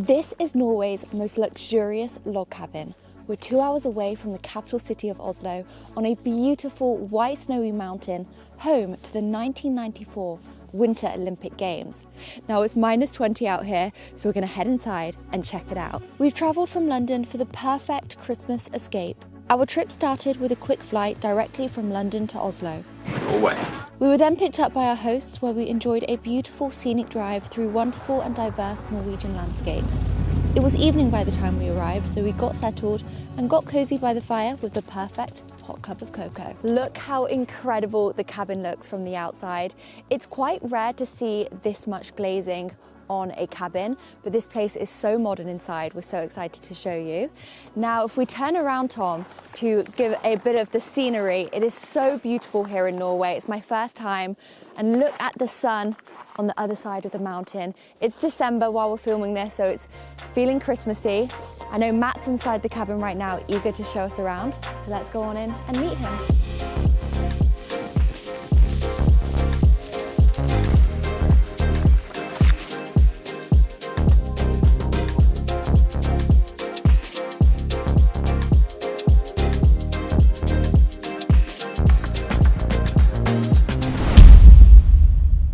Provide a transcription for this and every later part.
This is Norway's most luxurious log cabin. We're 2 hours away from the capital city of Oslo on a beautiful white snowy mountain, home to the 1994 Winter Olympic Games. Now it's -20 out here, so we're going to head inside and check it out. We've travelled from London for the perfect Christmas escape. Our trip started with a quick flight directly from London to Oslo. Norway. We were then picked up by our hosts where we enjoyed a beautiful scenic drive through wonderful and diverse Norwegian landscapes. It was evening by the time we arrived, so we got settled and got cozy by the fire with the perfect hot cup of cocoa. Look how incredible the cabin looks from the outside. It's quite rare to see this much glazing on a cabin, but this place is so modern inside. We're so excited to show you. Now, if we turn around, Tom, to give a bit of the scenery, it is so beautiful here in Norway. It's my first time, and look at the sun on the other side of the mountain. It's December while we're filming this, so it's feeling Christmassy. I know Matt's inside the cabin right now, eager to show us around, so let's go on in and meet him.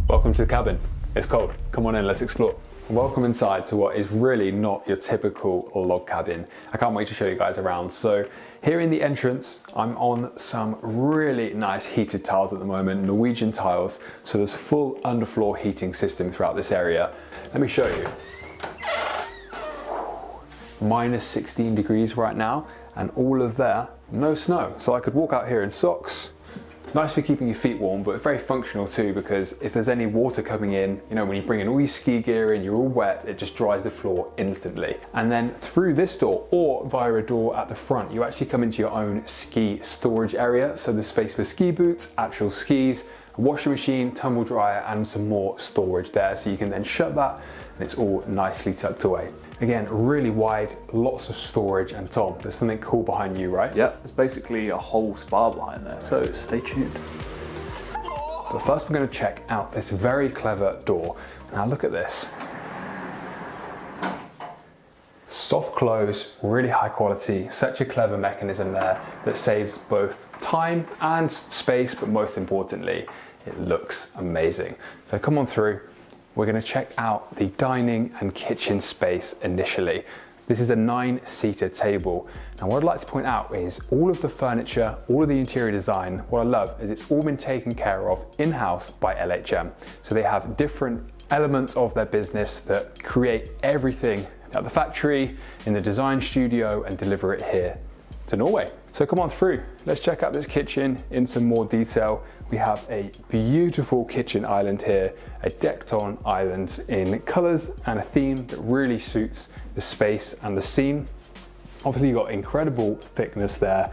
Welcome to the cabin. It's cold. Come on in, let's explore. Welcome inside to what is really not your typical log cabin. I can't wait to show you guys around. So here in the entrance, I'm on some really nice heated tiles at the moment, Norwegian tiles. So there's a full underfloor heating system throughout this area. Let me show you. -16 degrees right now, and all of there, no snow. So I could walk out here in socks. It's nice for keeping your feet warm, but very functional too, because if there's any water coming in, you know, when you bring in all your ski gear and you're all wet, it just dries the floor instantly. And then through this door, or via a door at the front, you actually come into your own ski storage area. So there's space for ski boots, actual skis, a washing machine, tumble dryer, and some more storage there. So you can then shut that and it's all nicely tucked away. Again, really wide, lots of storage, and Tom, there's something cool behind you, right? Yeah, it's basically a whole spa line there, so stay tuned. But first we're going to check out this very clever door. Now look at this. Soft close, really high quality, such a clever mechanism there that saves both time and space, but most importantly, it looks amazing. So come on through. We're going to check out the dining and kitchen space initially. This is a 9-seater table. Now what I'd like to point out is all of the furniture, all of the interior design, what I love is it's all been taken care of in-house by LHM. So they have different elements of their business that create everything at the factory, in the design studio, and deliver it here to Norway. So come on through, let's check out this kitchen in some more detail. We have a beautiful kitchen island here, a decked on island in colors and a theme that really suits the space and the scene. Obviously you've got incredible thickness there.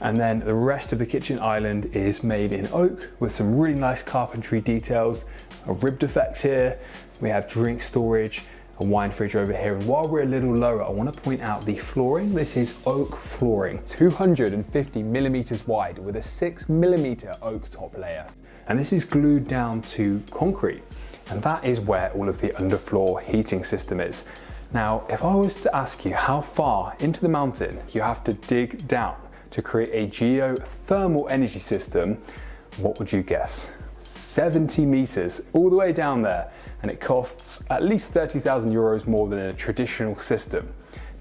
And then the rest of the kitchen island is made in oak with some really nice carpentry details, a ribbed effect here. We have drink storage, a wine fridge over here, and while we're a little lower, I want to point out the flooring. This is oak flooring, 250 millimeters wide with a 6mm oak top layer. And this is glued down to concrete, and that is where all of the underfloor heating system is. Now, if I was to ask you how far into the mountain you have to dig down to create a geothermal energy system, what would you guess? 70 meters all the way down there, and it costs at least 30,000 euros more than a traditional system.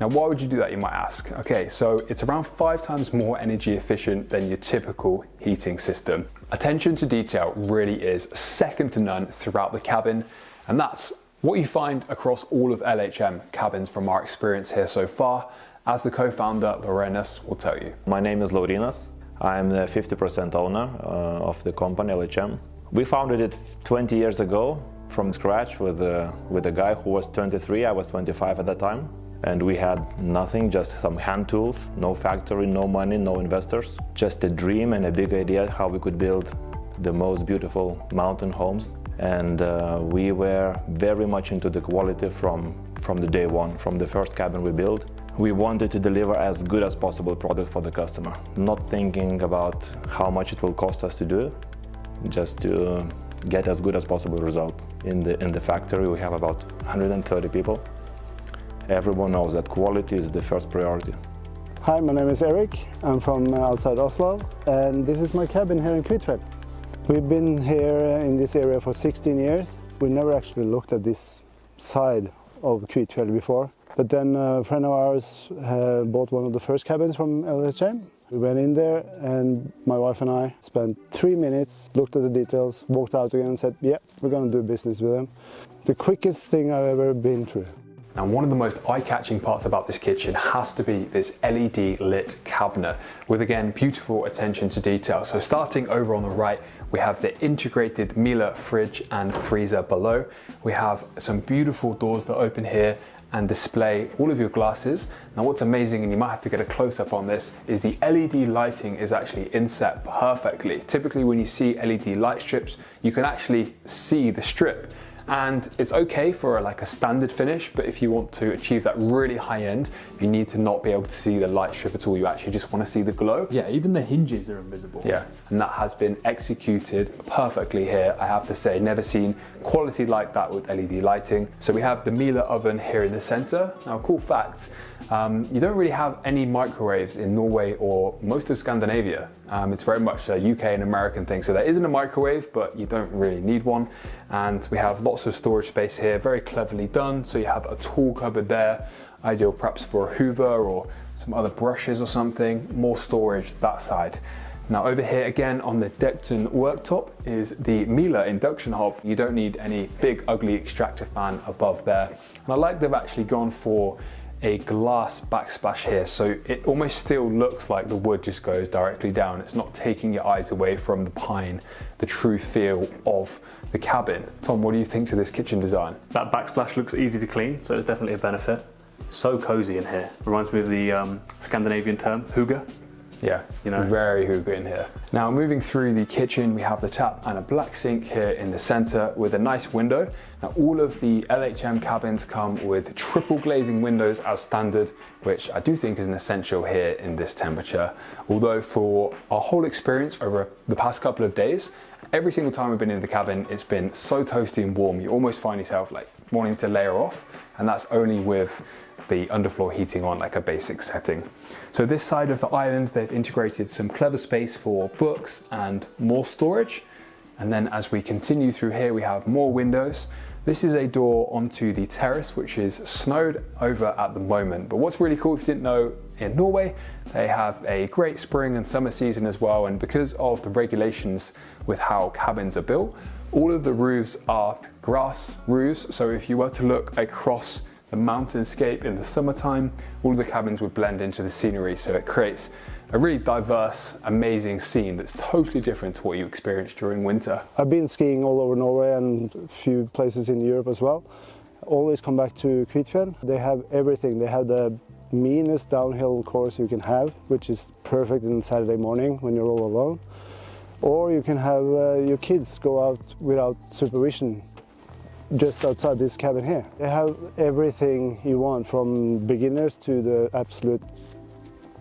Now, why would you do that, you might ask? Okay, so it's around 5 times more energy efficient than your typical heating system. Attention to detail really is second to none throughout the cabin, and that's what you find across all of LHM cabins from our experience here so far, as the co-founder Laurnyas will tell you. My name is Laurnyas. I'm the 50% owner of the company LHM. We founded it 20 years ago from scratch with a guy who was 23, I was 25 at that time. And we had nothing, just some hand tools, no factory, no money, no investors. Just a dream and a big idea how we could build the most beautiful mountain homes. And we were very much into the quality from the day one, from the first cabin we built. We wanted to deliver as good as possible product for the customer, not thinking about how much it will cost us to do it, just to get as good as possible result. In the factory we have about 130 people, everyone knows that quality is the first priority. Hi, my name is Eric. I'm from outside Oslo, and this is my cabin here in Kvitfjell. We've been here in this area for 16 years. We never actually looked at this side of Kvitfjell before, but then a friend of ours bought one of the first cabins from LHM. We went in there and my wife and I spent 3 minutes, looked at the details, walked out again and said, yeah, we're going to do business with them. The quickest thing I've ever been through. Now, one of the most eye-catching parts about this kitchen has to be this LED lit cabinet with, again, beautiful attention to detail. So starting over on the right, we have the integrated Miele fridge and freezer below. We have some beautiful doors that open here and display all of your glasses. Now, what's amazing, and you might have to get a close-up on this, is the LED lighting is actually inset perfectly. Typically, when you see LED light strips, you can actually see the strip. And it's okay for like a standard finish, but if you want to achieve that really high end, you need to not be able to see the light strip at all. You actually just want to see the glow. Yeah, even the hinges are invisible. Yeah, and that has been executed perfectly here. I have to say, never seen quality like that with LED lighting. So we have the Miele oven here in the center. Now, cool fact, you don't really have any microwaves in Norway or most of Scandinavia. It's very much a UK and American thing. So there isn't a microwave, but you don't really need one. And we have lots of storage space here, very cleverly done. So you have a tool cupboard there, ideal perhaps for a hoover or some other brushes or something, more storage that side. Now over here again on the Dekton worktop is the Miele induction hob. You don't need any big ugly extractor fan above there. And I like they've actually gone for a glass backsplash here, so it almost still looks like the wood just goes directly down. It's not taking your eyes away from the pine, the true feel of the cabin. Tom, what do you think to this kitchen design? That backsplash looks easy to clean, so it's definitely a benefit. So cozy in here. Reminds me of the Scandinavian term, hygge. Yeah, you know, very hygge in here. Now moving through the kitchen, we have the tap and a black sink here in the center with a nice window. Now all of the LHM cabins come with triple glazing windows as standard, which I do think is an essential here in this temperature. Although for our whole experience over the past couple of days, every single time I've been in the cabin, it's been so toasty and warm, you almost find yourself like wanting to layer off, and that's only with the underfloor heating on like a basic setting. So this side of the island, they've integrated some clever space for books and more storage. And then as we continue through here, we have more windows. This is a door onto the terrace, which is snowed over at the moment. But what's really cool, if you didn't know, in Norway, they have a great spring and summer season as well. And because of the regulations with how cabins are built, all of the roofs are grass roofs. So if you were to look across the mountainscape in the summertime, all of the cabins would blend into the scenery. So it creates a really diverse, amazing scene that's totally different to what you experience during winter. I've been skiing all over Norway and a few places in Europe as well. Always come back to Kvitfjell. They have everything. They have the meanest downhill course you can have, which is perfect on Saturday morning when you're all alone. Or you can have your kids go out without supervision just outside this cabin here. They have everything you want, from beginners to the absolute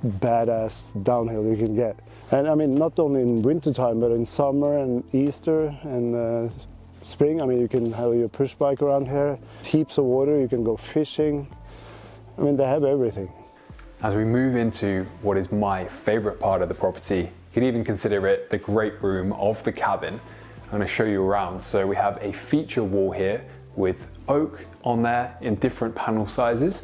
badass downhill you can get. And I mean, not only in winter time, but in summer and Easter and spring. I mean, you can have your push bike around here, heaps of water, you can go fishing. I mean, they have everything. As we move into what is my favorite part of the property, you can even consider it the great room of the cabin. I'm going to show you around. So we have a feature wall here with oak on there in different panel sizes.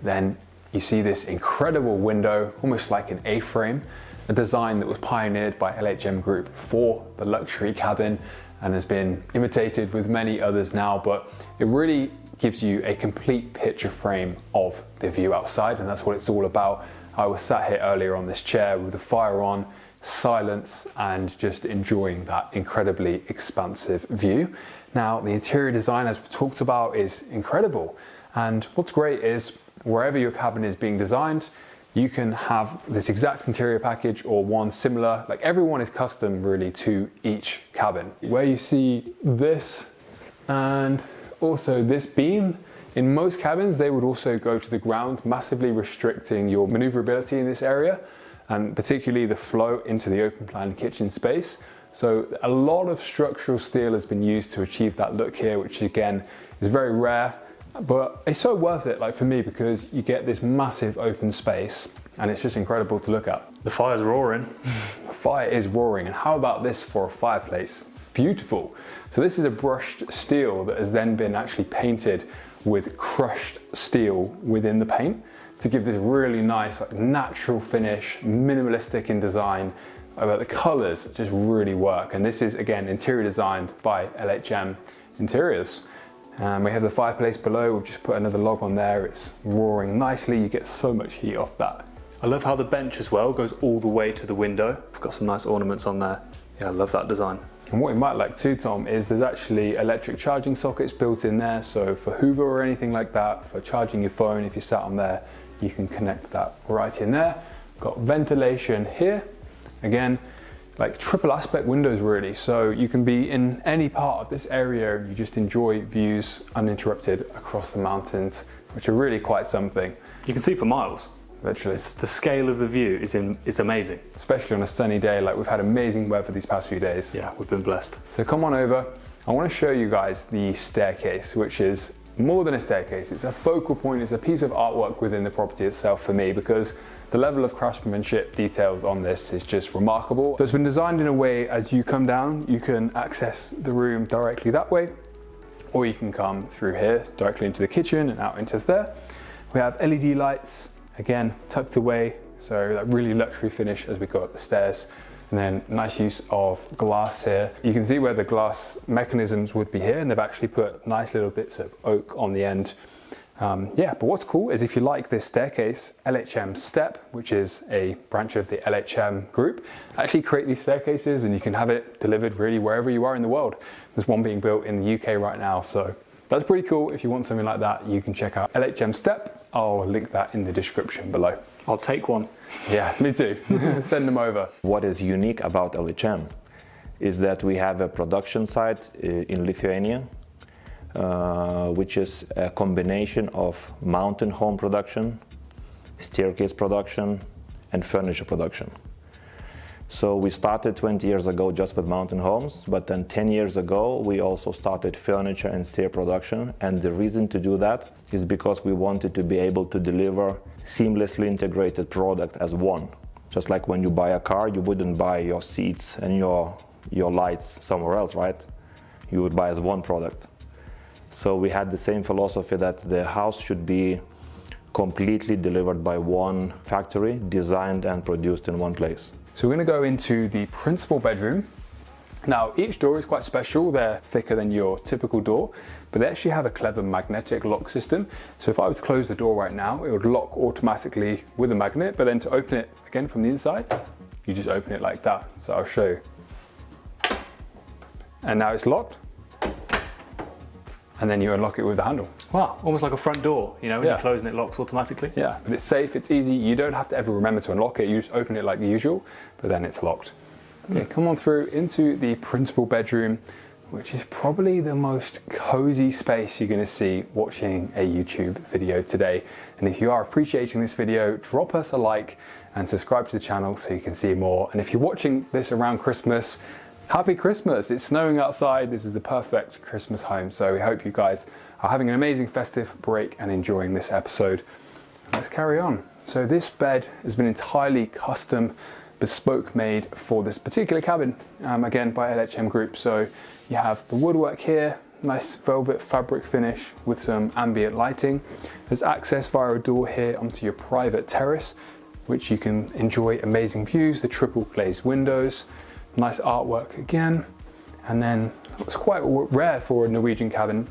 Then you see this incredible window, almost like an A-frame, a design that was pioneered by LHM Group for the luxury cabin and has been imitated with many others now, but it really gives you a complete picture frame of the view outside, and that's what it's all about. I was sat here earlier on this chair with the fire on, silence, and just enjoying that incredibly expansive view. Now, the interior design, as we talked about, is incredible. And what's great is wherever your cabin is being designed, you can have this exact interior package or one similar. Like, everyone is custom really to each cabin. Where you see this and also this beam, in most cabins, they would also go to the ground, massively restricting your maneuverability in this area, and particularly the flow into the open plan kitchen space. So a lot of structural steel has been used to achieve that look here, which again is very rare. But it's so worth it, like for me, because you get this massive open space and it's just incredible to look at. The fire's roaring. The fire is roaring, and how about this for a fireplace? Beautiful. So this is a brushed steel that has then been actually painted with crushed steel within the paint to give this really nice, like, natural finish, minimalistic in design. But the colors just really work. And this is, again, interior designed by LHM Interiors. We have the fireplace below. We've just put another log on there. It's roaring nicely. You get so much heat off that. I love how the bench as well goes all the way to the window. We've got some nice ornaments on there. Yeah, I love that design. And what you might like too, Tom, is there's actually electric charging sockets built in there. So for Hoover or anything like that, for charging your phone, if you're sat on there, you can connect that right in there. Got ventilation here. Again, like triple aspect windows really. So you can be in any part of this area and you just enjoy views uninterrupted across the mountains, which are really quite something. You can see for miles. Literally. The scale of the view is amazing. Especially on a sunny day, like we've had amazing weather these past few days. Yeah, we've been blessed. So come on over. I want to show you guys the staircase, which is more than a staircase. It's a focal point. It's a piece of artwork within the property itself for me, because the level of craftsmanship details on this is just remarkable. So it's been designed in a way, as you come down, you can access the room directly that way, or you can come through here directly into the kitchen and out into there. We have LED lights, again, tucked away, so that really luxury finish as we go up the stairs. And then nice use of glass here. You can see where the glass mechanisms would be here, and they've actually put nice little bits of oak on the end. Yeah, but what's cool is if you like this staircase, LHM Step, which is a branch of the LHM Group, actually create these staircases and you can have it delivered really wherever you are in the world. There's one being built in the UK right now, so that's pretty cool. If you want something like that, you can check out LHM Step. I'll link that in the description below. I'll take one. Yeah, me too. Send them over. What is unique about LHM is that we have a production site in Lithuania, which is a combination of mountain home production, staircase production, and furniture production. So we started 20 years ago just with mountain homes, but then 10 years ago we also started furniture and stair production. And the reason to do that is because we wanted to be able to deliver seamlessly integrated product as one. Just like when you buy a car, you wouldn't buy your seats and your lights somewhere else, right? You would buy as one product. So we had the same philosophy that the house should be completely delivered by one factory, designed and produced in one place. So we're going to go into the principal bedroom. Now, each door is quite special. They're thicker than your typical door, but they actually have a clever magnetic lock system. So if I was to close the door right now, it would lock automatically with a magnet, but then to open it again from the inside, you just open it like that. So I'll show you. And now it's locked. And then you unlock it with the handle. Wow, almost like a front door, you know, when Yeah. you close and it locks automatically. Yeah, but it's safe, it's easy. You don't have to ever remember to unlock it. You just open it like usual, but then it's locked. Okay, come on through into the principal bedroom, which is probably the most cozy space you're gonna see watching a YouTube video today. And if you are appreciating this video, drop us a like and subscribe to the channel so you can see more. And if you're watching this around Christmas, Happy Christmas! It's snowing outside. This is the perfect Christmas home. So we hope you guys are having an amazing festive break and enjoying this episode. Let's carry on. So this bed has been entirely custom, bespoke made for this particular cabin, again by LHM Group. So you have the woodwork here, nice velvet fabric finish with some ambient lighting. There's access via a door here onto your private terrace, which you can enjoy amazing views, the triple glazed windows. Nice artwork again. And then what's quite rare for a Norwegian cabin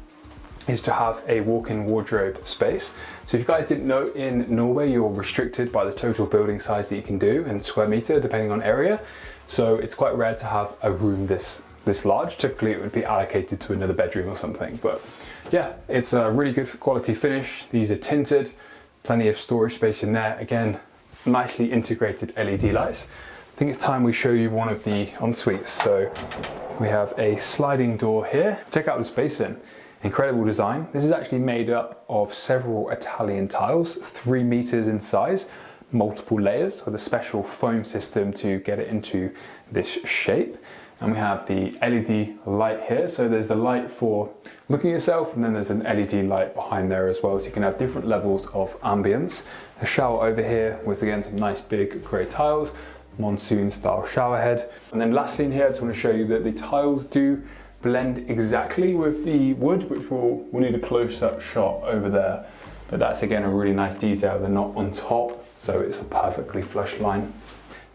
is to have a walk-in wardrobe space. So if you guys didn't know, in Norway you're restricted by the total building size that you can do in square meter depending on area. So it's quite rare to have a room this large. Typically it would be allocated to another bedroom or something. But yeah, it's a really good quality finish. These are tinted, plenty of storage space in there. Again, nicely integrated LED lights. I think it's time we show you one of the en-suites. So we have a sliding door here. Check out this basin. Incredible design. This is actually made up of several Italian tiles, 3 meters in size, multiple layers with a special foam system to get it into this shape. And we have the LED light here. So there's the light for looking at yourself, and then there's an LED light behind there as well. So you can have different levels of ambience. A shower over here with, again, some nice big grey tiles, monsoon style shower head. And then lastly in here, I just want to show you that the tiles do blend exactly with the wood, which we'll need a close-up shot over there. But that's, again, a really nice detail. They're not on top, so it's a perfectly flush line.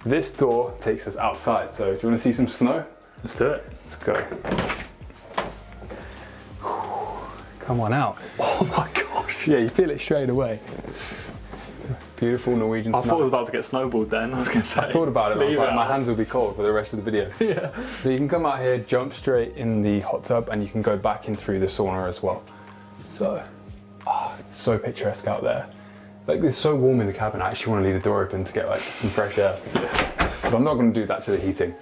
This door takes us outside, so do you want to see some snow? Let's do it. Let's go. Come on out. Oh my gosh. Yeah, you feel it straight away. Beautiful Norwegian snow. I thought I was about to get snowballed then, I was going to say. I thought about it, but I was like, my hands will be cold for the rest of the video. Yeah. So you can come out here, jump straight in the hot tub, and you can go back in through the sauna as well. So, it's so picturesque out there. Like, it's so warm in the cabin, I actually want to leave the door open to get like some fresh air. But I'm not going to do that to the heating.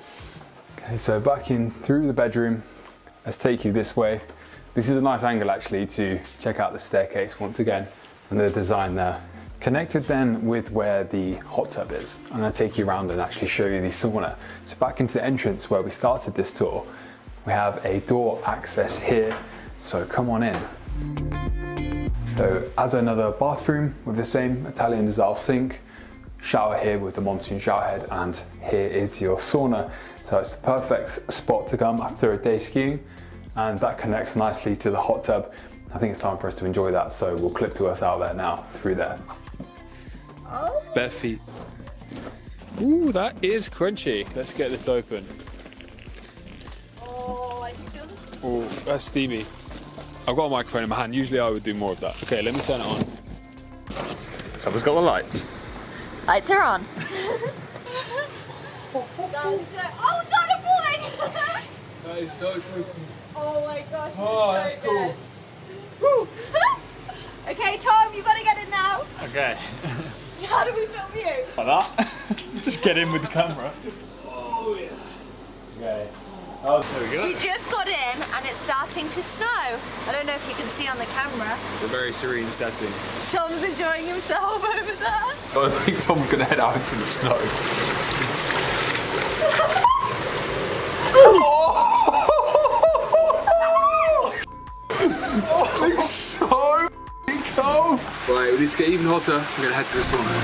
Okay, so back in through the bedroom. Let's take you this way. This is a nice angle actually to check out the staircase once again, and the design there. Connected then with where the hot tub is. I'm going to take you around and actually show you the sauna. So back into the entrance where we started this tour, we have a door access here, so come on in. So as another bathroom with the same Italian style sink, shower here with the monsoon shower head, and here is your sauna. So it's the perfect spot to come after a day skiing, and that connects nicely to the hot tub. I think it's time for us to enjoy that, so we'll clip to us out there now through there. Bare feet. Ooh, that is crunchy. Let's get this open. Oh, I can feel this. Oh, that's steamy. I've got a microphone in my hand. Usually I would do more of that. Okay, let me turn it on. Someone's got the lights. Lights are on. Oh god, I'm falling! That is so toasty. Oh my god. Oh, that's cool. Woo. Okay, Tom, you gotta get in now. Okay. How do we film you? Like that. Just get in with the camera. Oh yeah. Okay. Oh, there we go. You just got in and it's starting to snow. I don't know if you can see on the camera. A very serene setting. Tom's enjoying himself over there. I think Tom's gonna head out into the snow. Oh, it's so cold. Right, we need to get even hotter. We're gonna head to the sauna.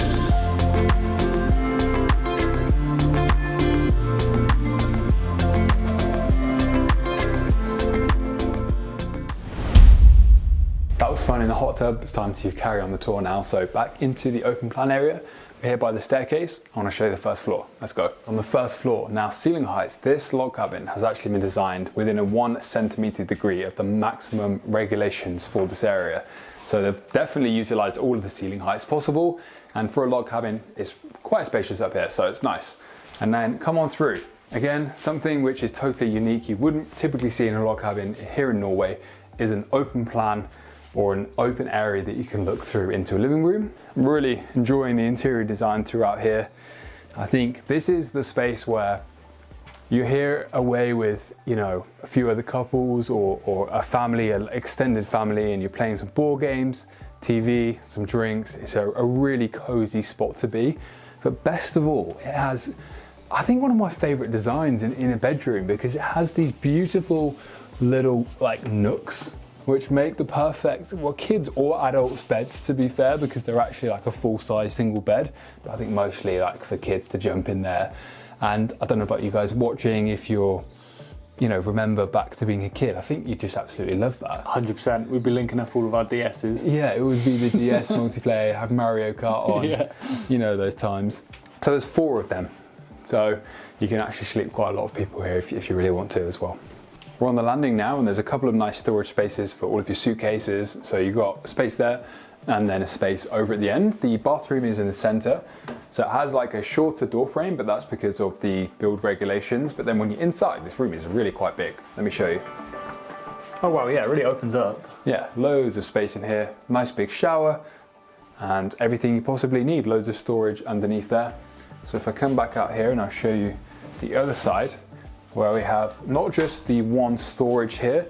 That was fun in the hot tub. It's time to carry on the tour now. So back into the open plan area. We're here by the staircase. I want to show you the first floor. Let's go. On the first floor, now ceiling heights, this log cabin has actually been designed within a 1 centimeter degree of the maximum regulations for this area. So they've definitely utilized all of the ceiling heights possible. And for a log cabin, it's quite spacious up here, so it's nice. And then come on through. Again, something which is totally unique, you wouldn't typically see in a log cabin here in Norway, is an open plan or an open area that you can look through into a living room. I'm really enjoying the interior design throughout here. I think this is the space where you're here away with, you know, a few other couples or a family, an extended family, and you're playing some board games, TV, some drinks. It's a really cozy spot to be. But best of all, it has, I think, one of my favorite designs in a bedroom, because it has these beautiful little like nooks which make the perfect, well, kids or adults beds, to be fair, because they're actually like a full-size single bed, but I think mostly like for kids to jump in there. And I don't know about you guys watching, if you're, you know, remember back to being a kid, I think you just absolutely love that. 100%. We'd be linking up all of our DS's. Yeah, it would be the DS multiplayer, have Mario Kart on, Yeah. You know, those times. So there's 4 of them. So you can actually sleep quite a lot of people here if you really want to as well. We're on the landing now, and there's a couple of nice storage spaces for all of your suitcases. So you've got space there and then a space over at the end. The bathroom is in the center. So it has like a shorter door frame, but that's because of the build regulations. But then when you're inside, this room is really quite big. Let me show you. Oh wow, yeah, it really opens up. Yeah, loads of space in here. Nice big shower and everything you possibly need. Loads of storage underneath there. So if I come back out here and I'll show you the other side, where we have not just the one storage here,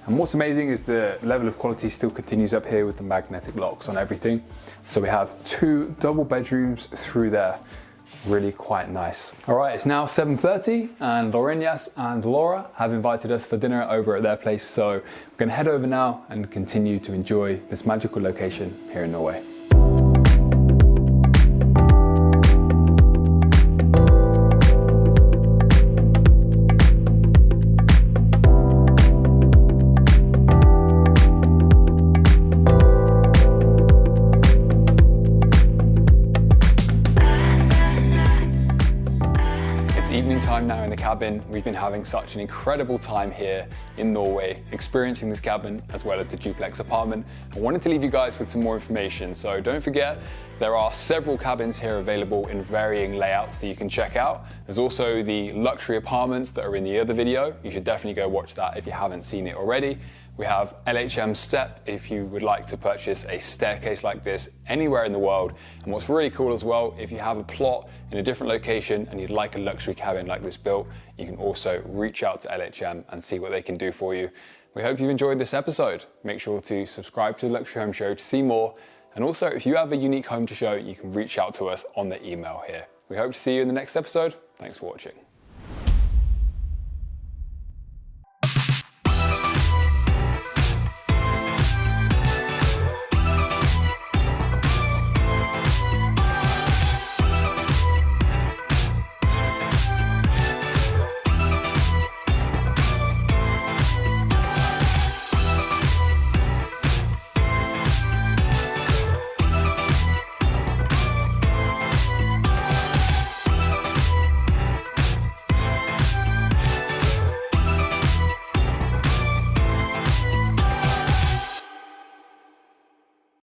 and what's amazing is the level of quality still continues up here with the magnetic locks on everything. So we have 2 double bedrooms through there, really quite nice. All right, it's now 7:30 and Laurnyas and Laura have invited us for dinner over at their place. So we're gonna head over now and continue to enjoy this magical location here in Norway. Evening time now in the cabin. We've been having such an incredible time here in Norway, experiencing this cabin as well as the duplex apartment. I wanted to leave you guys with some more information, so don't forget there are several cabins here available in varying layouts that you can check out. There's also the luxury apartments that are in the other video. You should definitely go watch that if you haven't seen it already. We have LHM Step if you would like to purchase a staircase like this anywhere in the world. And what's really cool as well, if you have a plot in a different location and you'd like a luxury cabin like this built, you can also reach out to LHM and see what they can do for you. We hope you've enjoyed this episode. Make sure to subscribe to the Luxury Home Show to see more. And also, if you have a unique home to show, you can reach out to us on the email here. We hope to see you in the next episode. Thanks for watching.